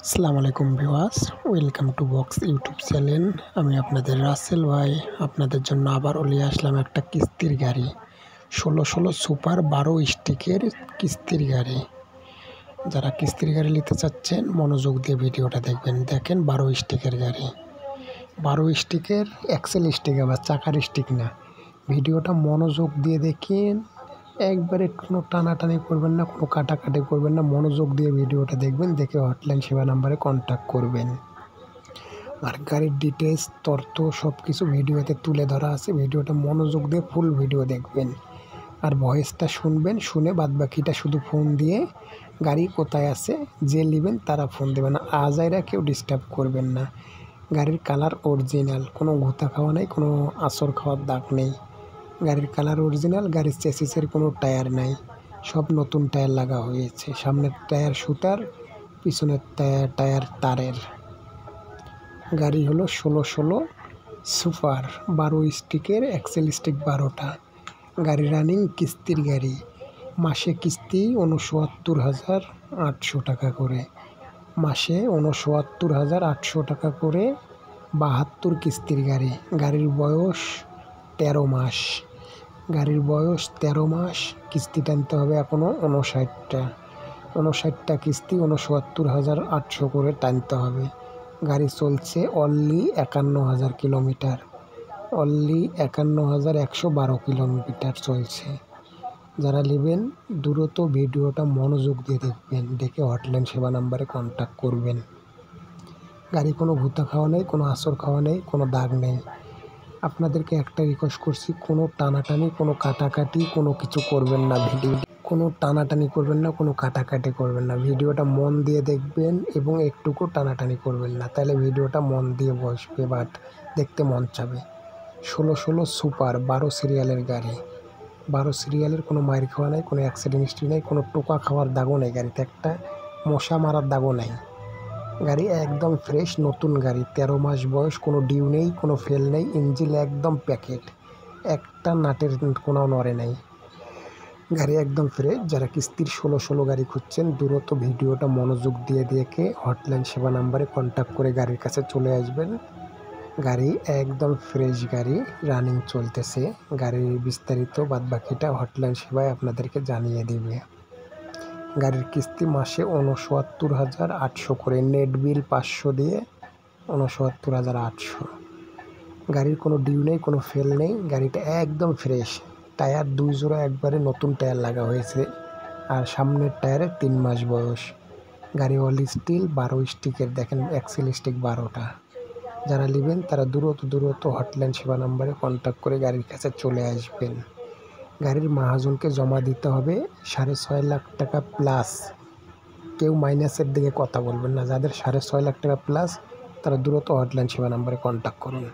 আসসালামু আলাইকুম viewers, welcome to box YouTube channel. আমি আপনাদের রাসেল ভাই আপনাদের জন্য আবারও নিয়ে আসলাম একটা কিস্তির গাড়ি 16 সুপার 12 স্টিকের কিস্তির গাড়ি। যারা কিস্তির গাড়ি নিতে চাচ্ছেন মনোযোগ দিয়ে ভিডিওটা দেখবেন। দেখেন 12 স্টিকের গাড়ি, 12 স্টিকের এক্সেল স্টিক, আবার চাকার স্টিক না। ভিডিওটা মনোযোগ দিয়ে দেখেন, একবারে কোনো টানাটানি করবেন না, কোনো কাটাকাটি করবেন না, মনোযোগ দিয়ে ভিডিওটা দেখবেন। দেখে হটলাইন সেবা নাম্বারে কন্ট্যাক্ট করবেন। আর গাড়ির ডিটেলস তথ্য সব কিছু ভিডিওতে তুলে ধরা আছে। ভিডিওটা মনোযোগ দিয়ে ফুল ভিডিও দেখবেন আর ভয়েসটা শুনবেন, শুনে বাদবাকিটা শুধু ফোন দিয়ে গাড়ি কোথায় আছে যে নেবেন তারা ফোন দেবেন। আজাইরা কেউ ডিস্টার্ব করবেন না। গাড়ির কালার অরিজিনাল, কোনো ঘুতা খাওয়া নেই, কোনো আসর খাওয়ার দাগ নেই। গাড়ির কালার অরিজিনাল, গাড়ির চেসিসের কোনো টায়ার নাই, সব নতুন টায়ার লাগা হয়েছে। সামনের টায়ার সুতার, পিছনের টায়ার তারের। গাড়ি হলো 16 সুপার 12 স্টিকের এক্সেল স্টিক 12টা। গাড়ি রানিং কিস্তির গাড়ি, মাসে কিস্তি 69,800 টাকা করে, মাসে 69,800 টাকা করে 72 কিস্তির গাড়ি। গাড়ির বয়স 13 মাস, গাড়ির বয়স 13 মাস। কিস্তি টানতে হবে এখনও 59টা কিস্তি 69,800 করে টানতে হবে। গাড়ি চলছে অনলি 51,000 কিলোমিটার, অনলি 51,112 কিলোমিটার চলছে। যারা নেবেন দ্রুত ভিডিওটা মনোযোগ দিয়ে দেখবেন, দেখে হটলাইন সেবা নাম্বারে কন্ট্যাক্ট করবেন। গাড়ি কোনো ভুতা খাওয়া নেই, কোনো আসর খাওয়া নেই, কোনো দাগ নেই। আপনাদেরকে একটা রিকোয়েস্ট করছি, কোনো টানাটানি, কোনো কাটাকাটি কোনো কিছু করবেন না। কোনো টানাটানি করবেন না, কোনো কাটাকাটি করবেন না। ভিডিওটা মন দিয়ে দেখবেন এবং একটুকু টানাটানি করবেন না, তাহলে ভিডিওটা মন দিয়ে বসবে, বাট দেখতে মন চাবে। 16 সুপার 12 সিরিয়ালের গাড়ি, 12 সিরিয়ালের, কোনো মাইর খাওয়া নেই, কোনো অ্যাক্সিডেন্ট হিস্ট্রি নেই, কোনো টোকা খাওয়ার দাগও নেই, গাড়িতে একটা মশা মারার দাগও নেই। গাড়ি একদম ফ্রেশ নতুন গাড়ি, 13 মাস বয়স, কোনো ডিউ নেই, কোনো ফেল নেই, ইঞ্জিন একদম প্যাকেট, একটা নাটের কোনো নড়ে নেই। গাড়ি একদম ফ্রেশ। যারা কিস্তির 16 গাড়ি খুঁজছেন দ্রুত ভিডিওটা মনোযোগ দিয়ে দেখে হটলাইন সেবা নাম্বারে কন্ট্যাক্ট করে গাড়ির কাছে চলে আসবেন। গাড়ি একদম ফ্রেশ গাড়ি, রানিং চলতেছে। গাড়ির বিস্তারিত বাদবাকিটা হটলাইন সেবায় আপনাদেরকে জানিয়ে দেবে। গাড়ির কিস্তি মাসে 69,800 করে, নেট বিল 500 দিয়ে 69,800। গাড়ির কোনো ডিউ নেই, কোনো ফেল নেই, গাড়িটা একদম ফ্রেশ। টায়ার 2 জোড়া একবারে নতুন টায়ার লাগা হয়েছে, আর সামনের টায়ারে 3 মাস বয়স। গাড়ি অল স্টিল 12 স্টিকের, দেখেন এক্সেল স্টিক 12টা। যারা নেবেন তারা দ্রুত হটলাইন সেবা নাম্বারে কন্ট্যাক্ট করে গাড়ির কাছে চলে আসবেন। গাড়ির মহাজনকে জমা দিতে হবে 6.5 লাখ টাকা প্লাস। কেউ মাইনাসের দিকে কথা বলবেন না। যাদের 6.5 লাখ টাকা প্লাস তারা দ্রুত হটলাইন সেবা নাম্বারে কন্ট্যাক্ট করুন।